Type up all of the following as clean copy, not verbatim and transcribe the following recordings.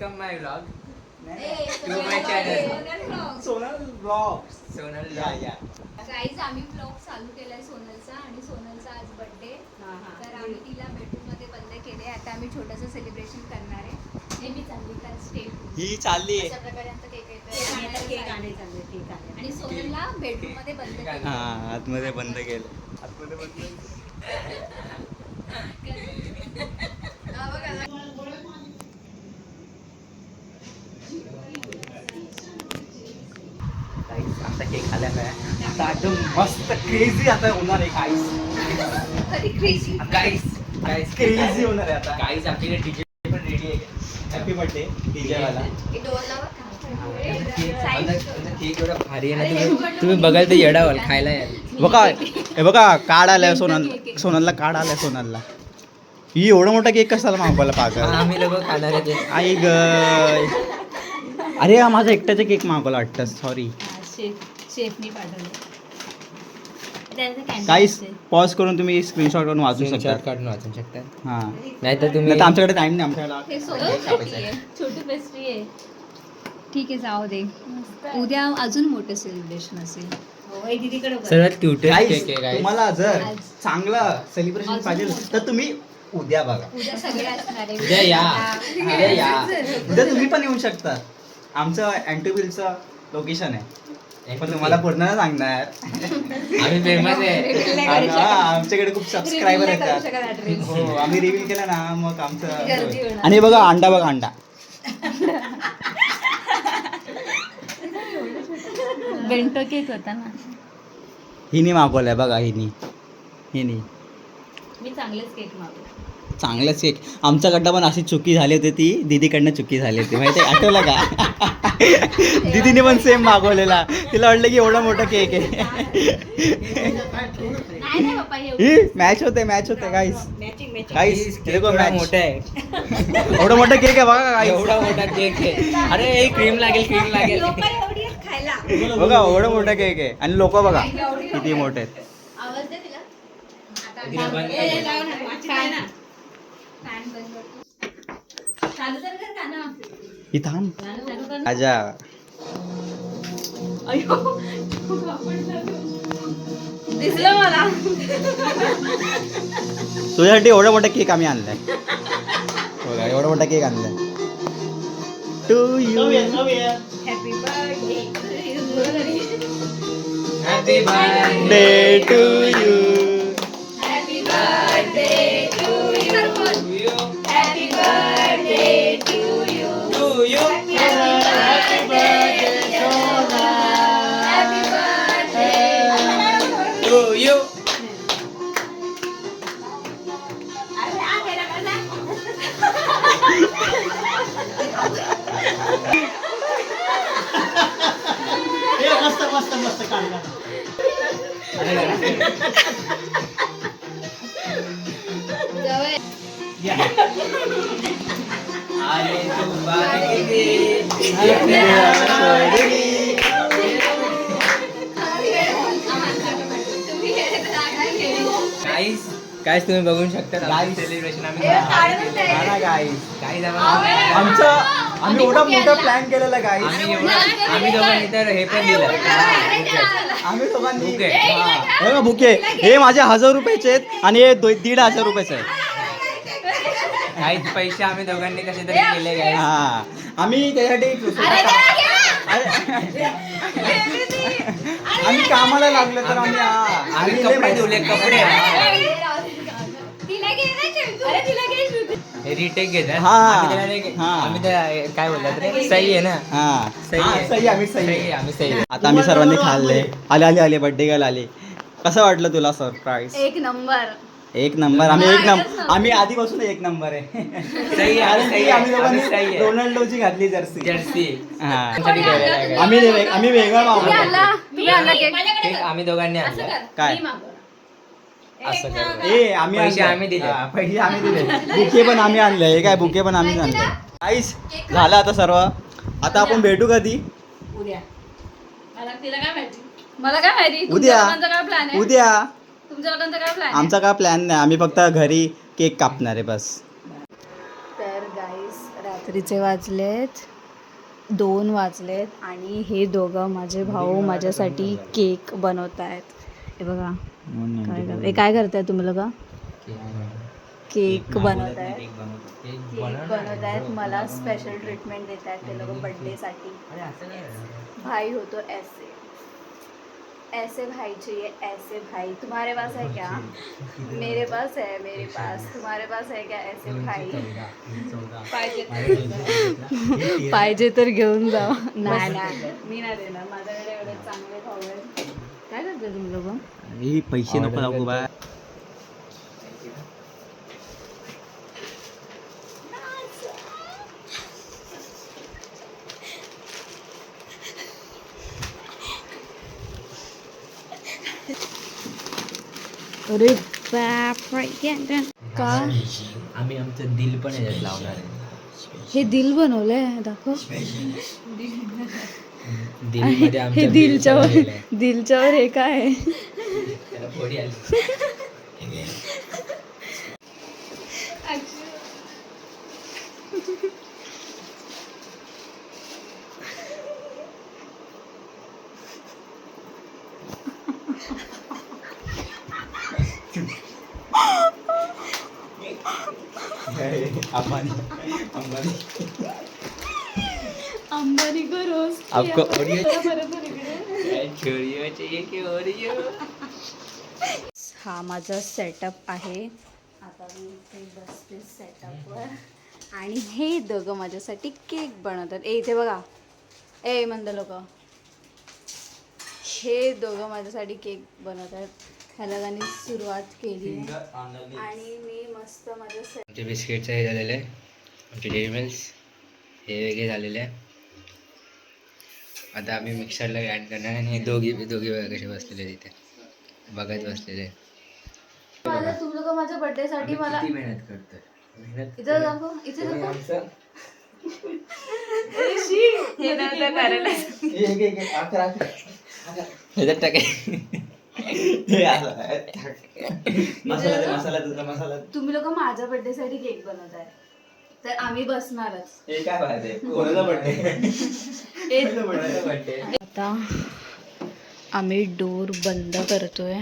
Welcome my vlog to my channel Sonal blogs. Sonal या guys आम्ही blog चालू केलाय सोनलचा आणि सोनलचा आज बर्थडे. तर आम्ही तिला बेडरूम मध्ये बंद केले. आता आम्ही छोटंसं सेलिब्रेशन करणार आहे. नेहमी चालली तर स्टेप ही चालली अशा प्रकारे आमचा केक येतो आणि सोनलला बेडरूम मध्ये बंद केलं. हा आतमध्ये बंद केलं. आतमध्ये बंद आता केक आल्या काय आता एकदम मस्त क्रेझी आता होणार आहे गाईस. कधी क्रेझी गाईस गाईस क्रेझी होणार आहे आता. गाईस आपल्याकडे डीजे पण रेडी आहे. हॅपी बर्थडे डीजे वाला. केक एवढा भारी आहे ना, तुम्ही बघाल तर येडावाल खायला याल. बघा हे बघा कार्ड आलाय सोनलला कार्ड आलाय सोनलला. ही एवढा मोठा केक कशाला मागवायला पागल. आम्ही लोक खाणार आहे. आई ग अरे हा माझा एकट्याचा केक मागवला वाटतं. सॉरी शेफनी पाठवलं. काहीच पॉज करून तुम्ही स्क्रीनशॉट करून वाचू शकता. काढून वाचू शकता. हा नाहीतर तुम्ही नाही तर आमच्याकडे टाइम नाही. हे आमच्याकडे सोनलसाठी आहे. छोटी पेस्ट्री आहे. ठीक आहे जाऊ दे. उद्या अजून मोठं सेलिब्रेशन असेल. सर्वात क्यूटेस्ट Guys, केक आहे गाईस. तुम्हाला जर आज. चांगलं सेलिब्रेशन अजून पाहिजे मोठं. तर तुम्ही उद्या बघा. उद्या सगळे असणार आहे. उद्या या. उद्या या. उद्या तुम्ही पण येऊ शकता. आमचं अँटीव्हिलचं लोकेशन आहे. पण तुम्हाला पूर्ण नाही सांगणार. आम्ही फेमस आहे. आमच्याकडे खूप सबस्क्रायबर येतात. हो आम्ही रिव्हील केलं ना मग गर्दी आमचं. होणार. आणि बघा अंडा बघा अंडा. बेंटो केक होता ना. हिनी मागवलाय बघा हिनी. मी चांगलेच केक मागवले. चांगलंच केक. आमच्याकडनं पण अशी चुकी झाली होती. ती दीदीकडनं चुकी झाली होती माहिती आहे. आठवलं का? दीदीने पण सेम मागवलेला. तिला वाटलं की एवढा मोठा केक आहे. नाही बाप्पा ही मॅच होते गाईस. गाईस देखो एवढा मॅच. मोठा आहे. एवढा मोठा केक आहे बघा गाईस. एवढा मोठा केक आहे. अरे क्रीम लागेल. बघा एवढा मोठा केक आहे आणि लोक बघा किती मोठे आहेत. आवाज दे तिला. तिला बंद कर. फॅन बंद करतो. चालू तर कर गाणं. ही थांब गाणं चालू कर. आजा. अयो दिसलं मला. तुझ्यासाठी एवढा मोठा केक आम्ही आणलाय. बघा एवढा मोठा केक आणलाय. To you. Happy birthday Happy birthday. Day to you. Happy birthday to you. to you. Happy birthday to you. To you. Happy birthday To you. मस्त काढला. आले तू बागेत. गाईस तुम्ही बघू शकता Guys. सेलिब्रेशन आम्ही गाईस गाईस आम्ही एवढा मोठा प्लॅन केलेला गाईस. आम्ही दोघांनी तर हे पण दिलं. आम्ही दोघांनी बुके. हे बघा बुके. हे माझे 1000 रुपयाचे आहेत आणि हे 1,500 रुपयाचे आहेत. काहीच पैसे आम्ही दोघांनी कसे तरी केले गाईस. हा आम्ही त्यासाठी आम्ही कामाला लागलो तर आम्ही आम्ही कपडे धुले कपडे. हे रिटेक घेतात. हा. हा. आम्ही त्या काय बोलतात रे सही आहे ना. हा सही आहे. सही आम्ही सही सही आहे, आम्ही सही आहे. आता आम्ही सर्वांनी खाल्ले. आले बर्थडे गर्ल आले. कसं वाटलं तुला सरप्राईज? एक नंबर. एक नंबर. आम्ही आधीपासून एक नंबर आहे. सही आहे, कारण सही की आहे. आम्ही आम्ही दोघांनी सही आहे. रोनाल्डोची घातली जर्सी. जर्सी. हा आमच्यासाठी ठेवलेला आहे. आम्ही वेगळा तुम्ही आणला मागवतो. केक आम्ही दोघांनी आणला. काय? असं कर. ए आम्ही पैसे आणले. आम्ही दिले. हा, पैसे आम्ही दिले. बुके पण आम्ही आणले. हे काय बुके पण आम्हीच आणले. आईस झालं आता सर्व. आता आपण भेटू कधी? उद्या. मला काय माहिती उद्या. तुमच्या लोकांचा काय प्लॅन आहे? उद्या तुमच्या लोकांचा काय प्लॅन आहे? आमचा काय प्लॅन नाही. आम्ही फक्त घरी केक कापणार आहे बस. तर गाईस रात्रीचे वाजलेत 2 वाजलेत आणि हे दोघं माझे भाऊ माझ्यासाठी केक बनवत आहेत. हे बघा काय करताय तुम्ही लोक? केक बनवत आहेत. मला स्पेशल ट्रीटमेंट देत आहेत ते लोक बर्थडेसाठी. भाई हो तो ऐसे भाई चाहिए, ऐसे भाई. तुम्हारे पास है क्या? मेरे पास है, मेरे पास. तुम्हारे पास है क्या ऐसे भाई? पाहिजे तर घेऊन जा. नाही मी नाही देणार, माझ्याकडे एवढे चांगले भाऊ आहेत. काय करते तुम्ही लोक? पैसे नको लागू बा. अरे बापरे का? आम्ही आमचं दिल पण याच्यात लावणार आहे. हे दिल बनवलंय, दाखव. दिलमध्ये हे आमचं दिलच्यावर हे काय आहे? त्याला फोडी आली. अंबानी को रोज आपको हा माझा सेटअप आहे. आता मी इथे बसते सेटअपवर आणि हे दोघं माझ्यासाठी केक बनवतात. इथे बघा, मंद लोक, हे दोघं माझ्यासाठी केक बनवतात. ह्याला त्यांनी सुरुवात केली आणि मी मस्त माझं आमचे बिस्किटचं हे झालेलं आहे. आमचे डेअरी मिल्स हे वेगळे झालेले आहे. आता आम्ही मिक्सरला ग्राइंड करणार आणि हे दोघी बघा कसे बसलेले तिथे बघत बसलेले. तुम्ही लोक माझ्या बर्थडेसाठी मला किती मेहनत करतोय. मेहनत इथे दाखव, इथे दाखव. आमचं ह्याच्यात टाकाय. मसाला तुम्ही लोक माझ्या बर्थडे साठी केक बनवताय तर आम्ही बसणारच. हे काय पाहिजे? कोणाचा बर्थडे? आता आम्ही डोर बंद करतोय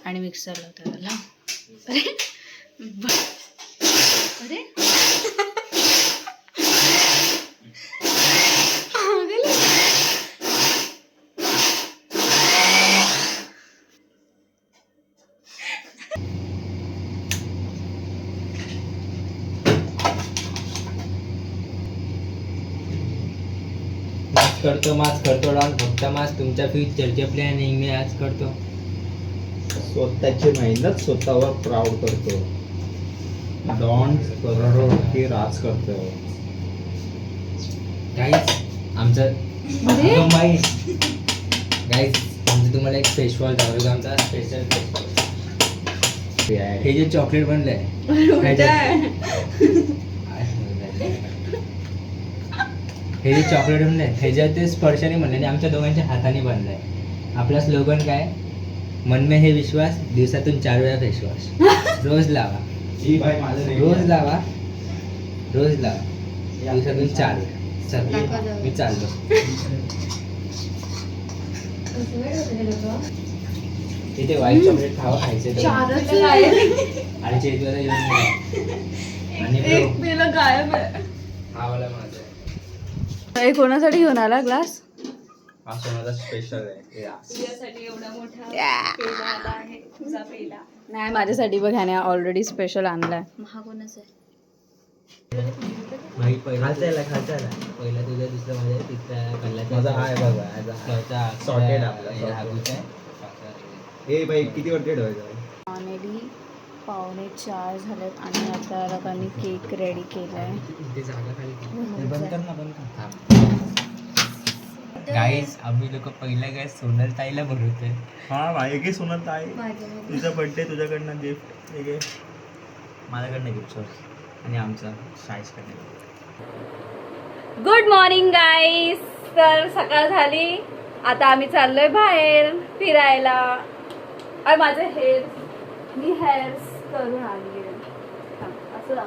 आणि मिक्सर लावतोय त्याला. अरे करतो डाऊन फक्त मास तुमच्या फ्युचरचे प्लॅनिंग मी आज करतो. स्वतःची मेहनत स्वतःवर प्राऊड करतो. डॉन्ट करोडो की राज करतो. गाईज आमचं आमचं तुम्हाला एक फेस वॉश दाखवतो. आमचा स्पेशल हे जे चॉकलेट बनलंय हे जे चॉकलेट बनलंय ह्याच्यात ते स्पर्शाने बनलंय आणि आमच्या दोघांच्या हाताने बनलंय. आपला स्लोगन काय? मन में है विश्वास, दिवसातून 4 वेळा फेस वॉश. रोज लावा, रोज लावा, दिवसातून 4 वेळा. चल मी चाललो. तिथे व्हाईट चॉकलेट खायचे आणि चेतूला येऊन आणि गायब हा वाला माझा आहे. हे कोणासाठी घेऊन आला ग्लास? स्पेशल आहे. नाही माझ्यासाठी बघ, ह्याने ऑलरेडी स्पेशल आणलाय. हा कोणाचा आहे? पहिला तुझा, दुसरा माझा, तिसरा कल्ला माझा हा आहे बघा. चौथा Sorted आपला, हे sorted. हागूचा आहे. हे बाई किती वरती ठेवायचं? फायनली 3:45 झालेत आणि आता लोकांनी केक रेडी केलाय. इथे जागा खाली बंद कर ना. गाईज आम्ही लोक पहिला काय सोनल ताईला बनवतोय. हा भाई की सोनल ताई, तुझा बर्थडे तुझ्याकडनं गिफ्ट. हे घे माझ्याकडनं गिफ्ट. सॉरी. आणि आमचा साईजकडनं. गुड मॉर्निंग गाईस. तर सकाळ झाली, आता आम्ही चाललोय बाहेर फिरायला. अरे माझे मी हेअर्स करून आली असं.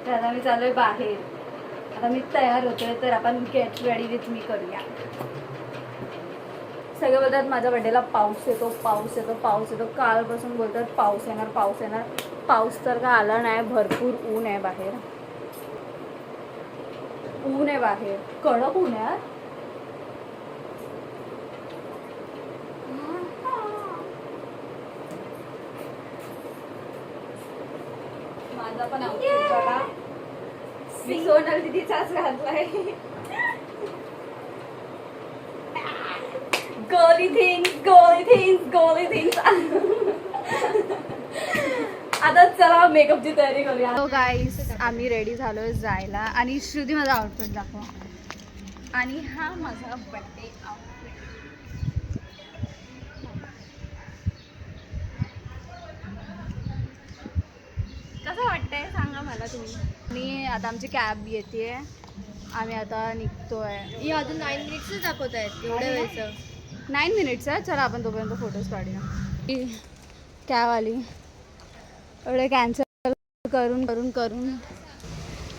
तर आता मी चालू आहे बाहेर. आता मी तयार होतोय, तर आपण गेट रेडी विथ मी करूया. सगळे बोलतात माझ्या बड्डेला पाऊस येतो पाऊस येतो पाऊस येतो. कालपासून बोलतात पाऊस येणार पाऊस येणार. पाऊस तर काय आला नाही. भरपूर ऊन आहे बाहेर. ऊन आहे बाहेर, कडक ऊन आहे. माझा पण outfit बघा. मी सोनल दीदीचाच घातलाय. गोली थिंग्स. आता चला मेकअपची तयारी करूया. हो गाईस, आम्ही रेडी झालोय जायला. आणि श्रुती माझा आउटफिट दाखव. आणि हा माझा बर्थडे आउटफिट. कसं वाटतंय सांगा मला तुम्ही. आणि आता आमची कॅब येते. आम्ही आता निघतोय. ही अजून 9 मिनिट्सच दाखवत आहेत. एवढ्या वेळचं 9 मिनिट्स आहे. चला आपण तोपर्यंत फोटोज काढूया. कॅब आली. एवढे कॅन्सल करून करून करून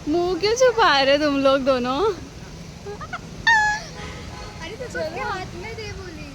मुँह क्यों छुपा रहे तुम लोग दोनों. आणि तो उसके हाथ में दे बोली.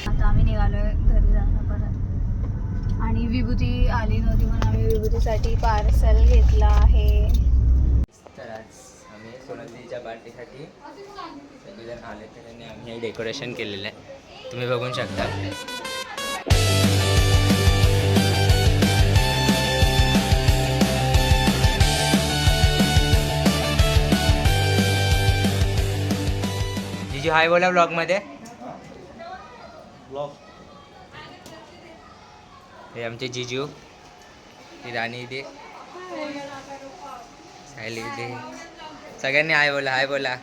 आता आम्ही निघालोय घरी जाणं परत. आणि विभूती आली नव्हती म्हणून आम्ही विभूतीसाठी पार्सल घेतला आहे. तर आज आम्ही सोनलजीच्या बर्थडेसाठी सगळेजण आले, तर त्यांनी आम्ही हे डेकोरेशन केलेलं आहे, तुम्ही बघू शकता. जीजू हाय बोला ब्लॉगमध्ये. हे आमचे जीजू, ही राणी इथे, सायली इथे. सगळ्यांनी हाय बोला हाय बोला.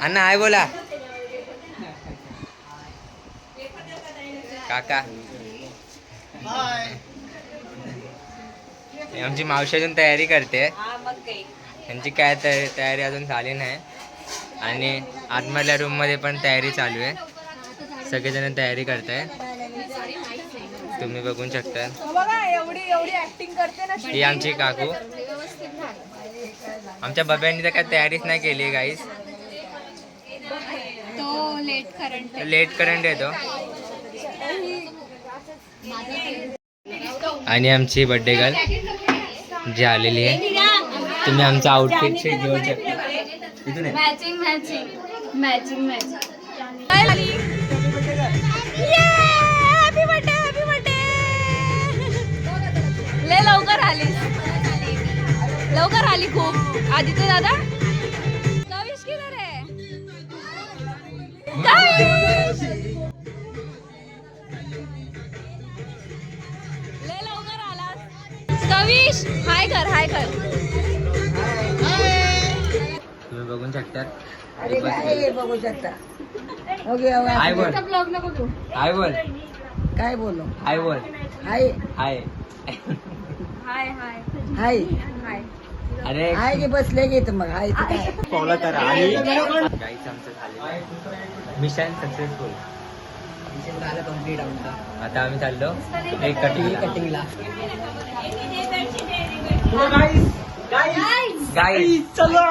अण्णा हाय बोला. काका हे आमची मावशी अजून तयारी करते. त्यांची काय तयारी अजून झाली नाही. आणि आतमधल्या रूममध्ये पण तयारी चालू आहे. सगळेजण तयारी करताय, तुम्ही बघू शकता. ही आमची काकू. आमच्या बब्यांनी तर काय तयारीच नाही केली गाईस. तो लेट करंट येतो. आणि आमची बर्थडे गर्ल जी आलेली आहे, तुम्ही आमचा आउटफिट घेऊ शकता. इथून आहे. Matching matching matching matching. Happy birthday happy birthday. लय लवकर आली, लवकर आली खूप. आदित्य दादा कविश किधर आहे. लय लवकर आला कविश. हाय कर हाय कर. तुम्ही बघू शकता. बघू शकता. हाय बोल हाय बोल काय बोलू. हाय बोल हाय हाय. हाय हाय हाय हाय. अरे हाय की बसले घेत मग हाय ते काय. फॉलो करा. आणि गाईच आमचं झालेलं मिशन सक्सेसफुल. कम्प्लीट आता आम्ही चाललो एक कटिंगला. गाईज चलो.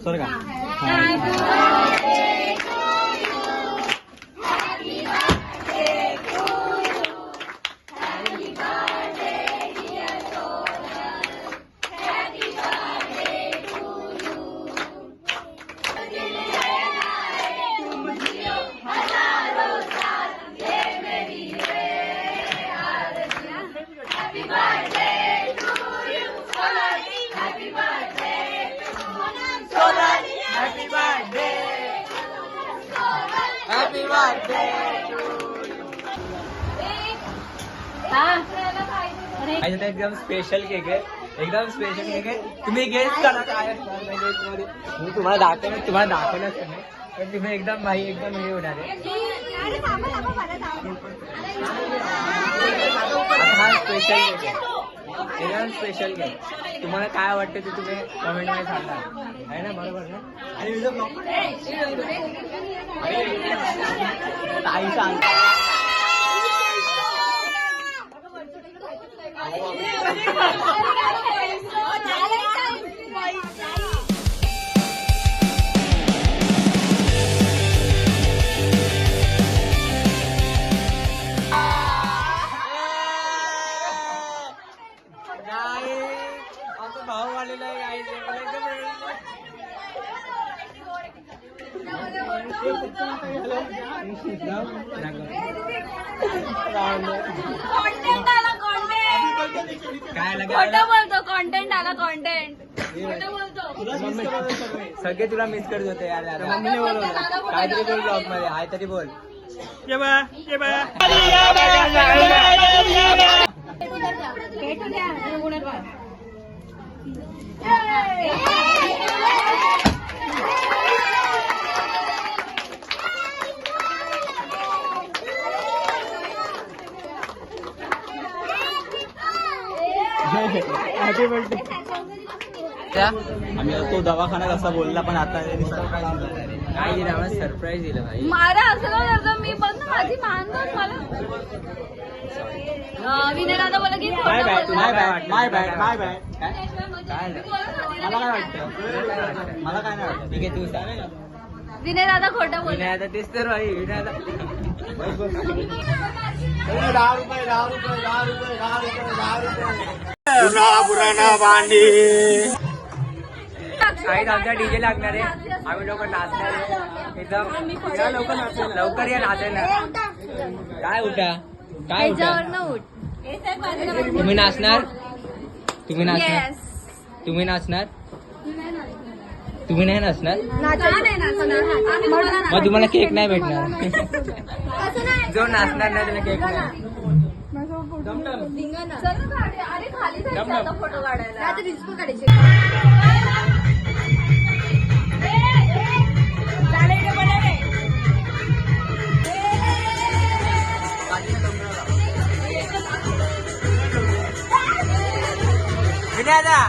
सॉरी का. एकदम स्पेशल केक आहे, एकदम स्पेशल केक आहे. तुम्ही गेस करा काय असणार त्या cake मध्ये. मी तुम्हाला दाखवलंच नाही, पण तुम्ही एकदम भाई एकदम हे होणार आहे. हा स्पेशल केक आहे, एकदम स्पेशल केक. तुम्हाला काय वाटतं ते तुम्ही कमेंट मध्ये सांगा, आहे ना? बरोबर ना? आई सांग. आमचा भाऊ आलेला आहे गाईज. काय खोटं बोलतो, कॉन्टेंट आला कॉन्टेंट. सगळे तुला मिस करत होते यार. काहीतरी बोल ब्लॉग मध्ये, हाय तरी बोल. आम्ही तो दवाखाना कसा बोलला पण आता काय दिलं आम्हाला, सरप्राईज दिलं भाई. मारा असं करतो मी, पण माझी मान बघ मला. विनय दादा बोला की खोटं माय बॅड बोलला. माय बॅड माय बॅड काय काय झालं? मला काय वाटतं मला काय नाही वाटतं. ठीक आहे, तू सांग. विनय दादा खोटं बोलला. विनय आता तेच तर भाई, विनय आता 10 रुपये. काही आमचा डीजे लागणार आहे, आम्ही लोक नाचणार आहे एकदम. या लवकर या नाचायला. काय उठा, काय उठा. त्याच्यावरनं उठ. तुम्ही नाचणार, तुम्ही नाचणार, Yes. तुम्ही नाचणार, तुम्ही नाही नाचणार. मग तुम्हाला केक नाही भेटणार. जो नाचणार नाही त्याला केक नाही. अरे खाली जायचं आता फोटो काढायला. विनय दादा.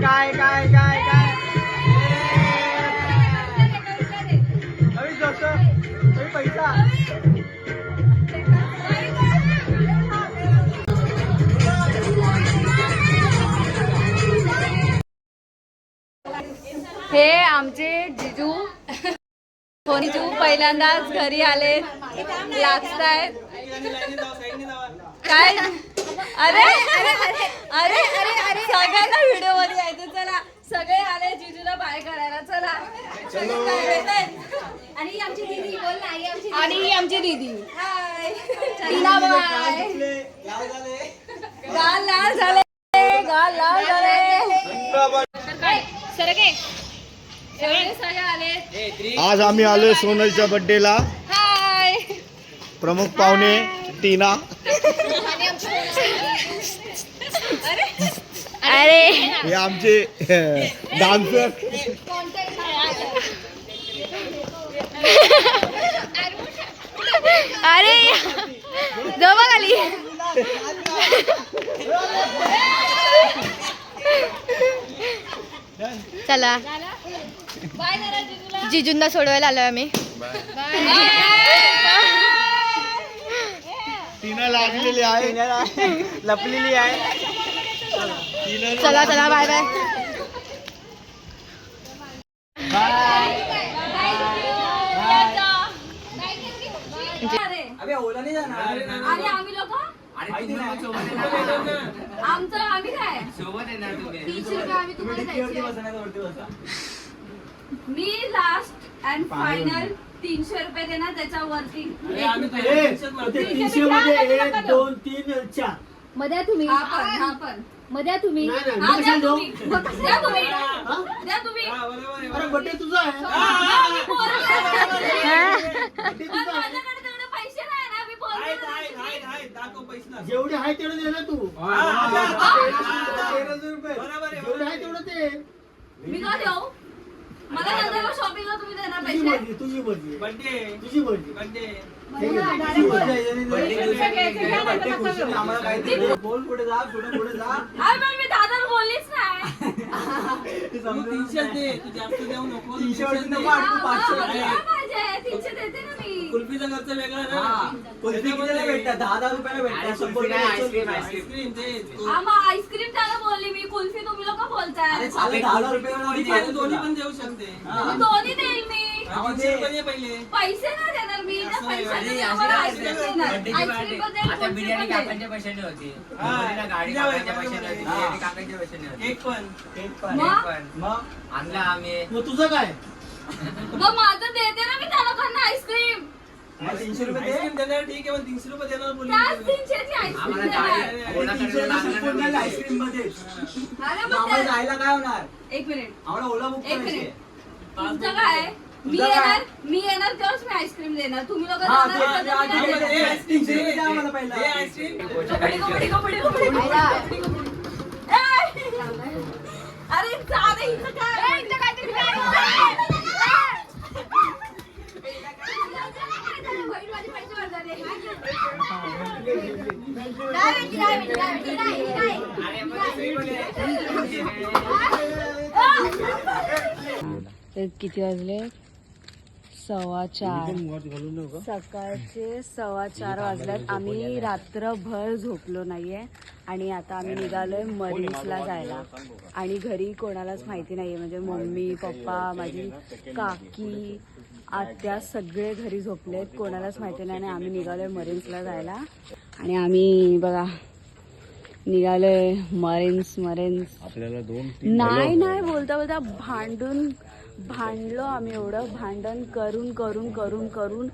काय काय काय काय पैसा. हे आमचे जिजू जिजू पहिल्यांदाच घरी आले, लागतायत. काय अरे अरे अरे अरे अरे अरे सगळ्यांना व्हिडिओ मध्ये यायचं. चला सगळे आले जिजूला बाय करायला. चला आणि ही आमची दीदी बोल नाही, आणि ही आमची दीदी. हाय टीना बाय. गाल लाल झाले, गाल लाल झाले. सरके सगळे आले. आज आम्ही आलोय सोनलच्या बर्थडेला. हाय प्रमुख पाहुणे टीना. अरे हे आमचे डान्सर. अरे जमा खाली. चला जिजूंना सोडवायला आलोय आम्ही. टीना लागलेले लपलेली आहे लपलेली आहे. चला चला बाय बाय. अबे ओला नाही जाणार. आणि आम्ही लोक आमचं आम्ही काय सोबत येणार तुम्ही. 300 रुपये आम्ही तुम्हाला द्यायचे. वरती बसा. मी लास्ट अँड फायनल 300 रुपये देणार त्याच्यावरती. 300 मध्ये 1 2 3 4. मध्ये तुम्ही हा पण मध्ये तुम्ही नाही, नाही, हा, मी द्या कशाला तुम्ही. द्या तुम्ही द्या तुम्ही. अरे बड्डे तुझा आहे. हा, मी पोरं द्या. बड्डे पण तुझा आहे. माझ्याकडे तेवढे पैसे नाही ना मी पोरं द्या. जेवढे आहे तेवढं दे ना तू. जेवढे आहे तेवढं दे. मी का देऊ मला नंतर शॉपिंगला तुम्ही देणार तुझी पैसे. मर्जी तुझी मर्जी तुझी मर्जी. आम्हाला काय ते बोल पुढे जा पुढे जा. अरे पण मी दादाला बोललीच नाही. माझे 300 देते ना मी. कुल्फीचा खर्च वेगळा ना. कुल्फी कितीला भेटतात? 10,000 रुपयाला भेटतात. 100 रुपये. हा मग आईस्क्रीम त्याला बोलली मी. कुल्फी तुम्ही लोक बोलताय. अरे चालेल 10,000 रुपये दोन्ही पण देऊ शकते. मग दोन्ही देईल मी. पहिले पैसे नाही देणार मी. त्या पैशाने अरे, आम्हाला अशी आईस्क्रीम काय देणार. बर्थडेची आईस्क्रीम पण देईल, आता कुल्फी बिर्याणी पण देईल. काकांच्या पैशाने होती. हा. मुलीला गाडी जाऊ, काकांच्या जाऊ, पैशाने होती. जाऊ. बिर्याणी काकांच्या पैशाने होती. एक पण मग? पण मग आणला आम्ही. मग तुझं काय? मग माझं देते ना मी त्या लोकांना आईस्क्रीम. 300 रुपये दे. आईस्क्रीम देणार ठीक आहे पण 300 रुपये देणार बोलली त्याच मी. 300 ची आईस्क्रीम आम्हाला देणार. गाडी कोणाकडे 300 ला लागणार शिकवून नाही. द्याल आईस्क्रीम मध्ये. अरे मग आम्हाला त्या- जायला काय होणार? एक मिनिट आम्हाला ओला बुक एक करायची. मिनिट. तुमचं काय मी तुझं काय? येणार तेव्हाच मी आईस्क्रीम देणार. तुम्ही लोक हा, ते- ते- आधी देणार. दे, 300 रुपये द्या आम्हाला पहिला. दे आईस्क्रीम. अरे चाले हिचं काय हिचं काहीतरी बहीण माझे पैसे भरणार आहे. किती वाजले? 4:15. सकाळचे 4:15 वाजल्यात. आम्ही रात्रभर झोपलो नाहीये आणि आता आम्ही निघालोय मरीन्सला जायला. आणि घरी कोणालाच माहिती नाहीये, म्हणजे मम्मी पप्पा माझी काकी आत्या सगळे घरी झोपलेत. कोणालाच माहिती नाही आणि आम्ही निघालोय मरीन्सला जायला. आणि आम्ही बघा निघालोय मरीन्स. आपल्याला 2 नाही बोलता बोलता भांडलो आम्ही. एवढं भांडण करून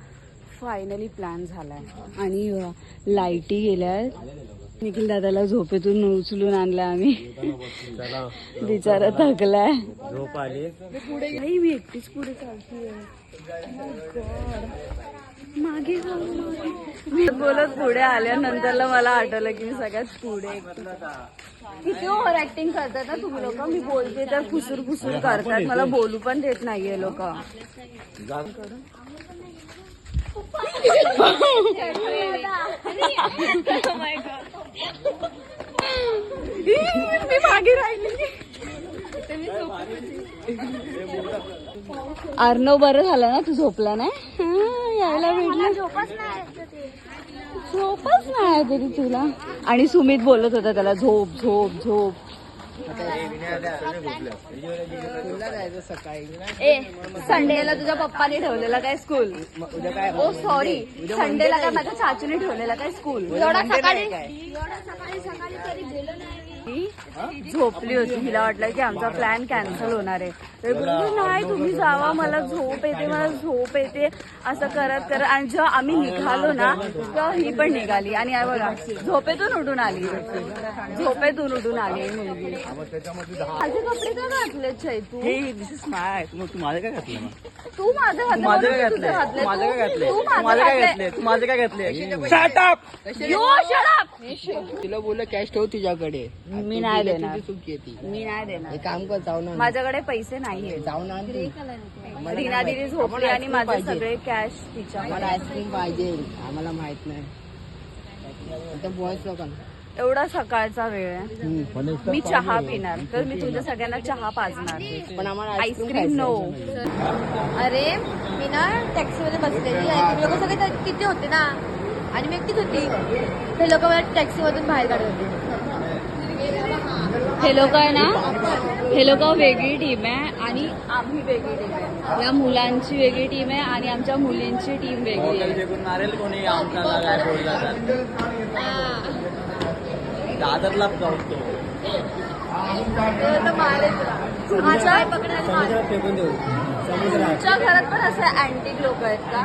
फायनली प्लॅन झालाय. आणि लाईटी गेल्यात. निखिल दादाला झोपेतून उचलून आणलं आम्ही. बिचारा थकलाय. झोप आली. नाही मी एकटीच पुढे चालतीये. मागे मी बोलत पुढे आल्यानंतरला मला आठवलं की मी सगळ्यात पुढे एकटी. किती ओव्हर ऍक्टिंग करतात ना तुम्ही लोक. मी बोलते तर फुसूर करतात. मला बोलू पण देत नाहीये लोक. मी मागे राहिली. अर्णव बरं झालं ना तू झोपला नाही. यायला भेटलं. झोपच नाही तरी तुला. आणि सुमित बोलत होता त्याला झोप झोप झोप. ए संडेला तुझ्या पप्पाने ठेवलेला काय स्कूल? ओ सॉरी संडेला काय माझ्या चाचूने ठेवलेला काय स्कूल? एवढा सकाळी तरी गेलो नाही. झोपली होती. हिला वाटलं की आमचा प्लॅन कॅन्सल होणार आहे. तर बोलली नाही तुम्ही जावा मला झोप येते असं करत आणि जेव्हा आम्ही निघालो ना तेव्हा ही पण निघाली. आणि बघा झोपेतून उठून आली मुलगी. माझे कपडे का घातले तू? तू माझं काय घातलं? तू माझं घातले? तिला बोललं कॅश ठेव तुझ्याकडे. मी नाही देणार. चुकी ती. मी नाही देणार. एक काम कर जाऊन आण. माझ्याकडे पैसे नाहीये. जाऊन आण तू. रीना दिदी झोपली आणि माझे सगळे कॅश तिच्या. आम्हाला आईस्क्रीम पाहिजे. आम्हाला माहित नाही आता बॉयज लोकांना. एवढा सकाळचा वेळ आहे. मी चहा पिणार तर मी तुमच्या सगळ्यांना चहा पाजणार. पण आम्हाला आईस्क्रीम नो. अरे मी ना टॅक्सी मध्ये बसलेली आणि तुम्ही लोक सगळे तिथे होते ना. आणि मी एकटीच होती. ते लोक मला टॅक्सीमधून बाहेर काढत होते. हे लोक आहे ना, हे लोक वेगळी टीम आहे आणि आम्ही वेगळी टीम आहे. या मुलांची वेगळी टीम आहे आणि आमच्या मुलींची टीम वेगळी आहे. मारेल कोणी आमचा काय बोलला दादरला जाऊतो फेकून देऊ. तुमच्या घरात पण असे अँटिक लोक आहेत का?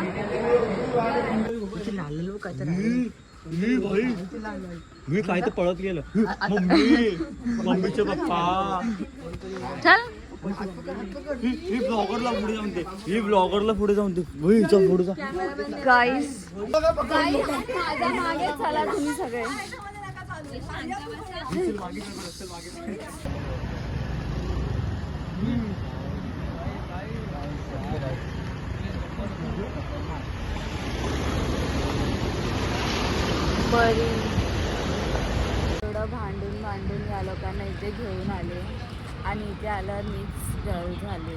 मी काय तर पळत गेलं. मम्मीचे पप्पा चल ही ब्लॉगरला पुढे जाऊन दे. ही ब्लॉगरला पुढे जाऊन दे. पुढे जा. गाईस माझ्या मागे चला तुम्ही सगळे. बरी थोडं भांडून या लोकांना इथे घेऊन आले आणि इथे आल्यावर मीच डल झाले.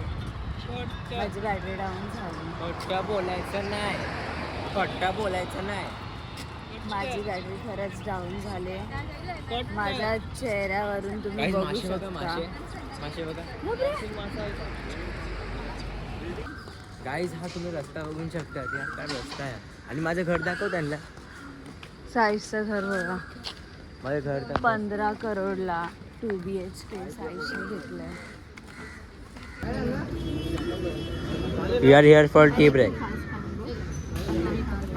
माझी बॅटरी डाऊन झाली. बोलायचं नाही, खोटा बोलायचं नाही. माझी बॅटरी खरंच डाऊन झाले. माझ्या चेहऱ्यावरून तुम्ही बघू शकता. मासे बघा गाईज, हा तुम्ही रस्ता बघू शकता. काय रस्ता आहे आणि माझं घर दाखव त्यांना. साईजचं घर बघा, माझं घर दाखव. 15 करोडला 2 BHK साईजने घेतलंय. We are here for tea break.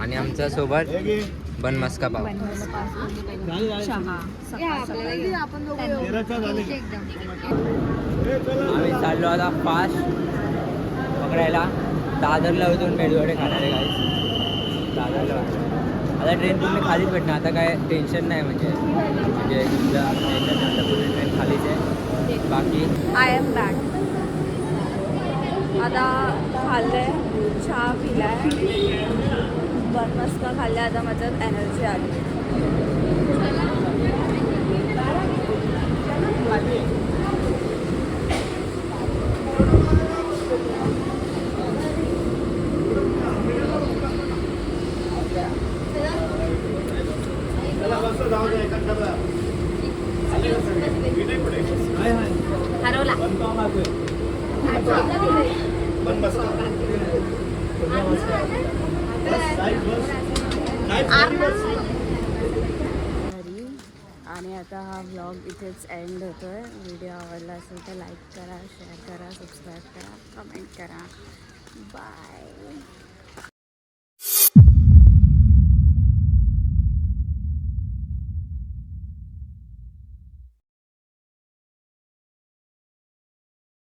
आणि आमच्या सोबत बनमस्का पाव. चहा आम्ही चाललो आता फास्ट पकडायला. दादरला उतरून मेदूवडे खाणार आहे गाईज. दादरला आता ट्रेन पूर्ण खालीच भेटणार. आता काय टेन्शन नाही, म्हणजे टेन्शन नाही. आता पूर्ण ट्रेन खालीच आहे. बाकी आय एम बॅक. आता खाल्लंय, चहा पिलाय, बनमस्का खाल्ल्या. आता माझ्यात एनर्जी आली. हरवला. आणि आता हा व्लॉग इथेच एंड होतोय. व्हिडिओ आवडला असेल तर लाईक करा, शेअर करा, सबस्क्राईब करा, कमेंट करा. बाय.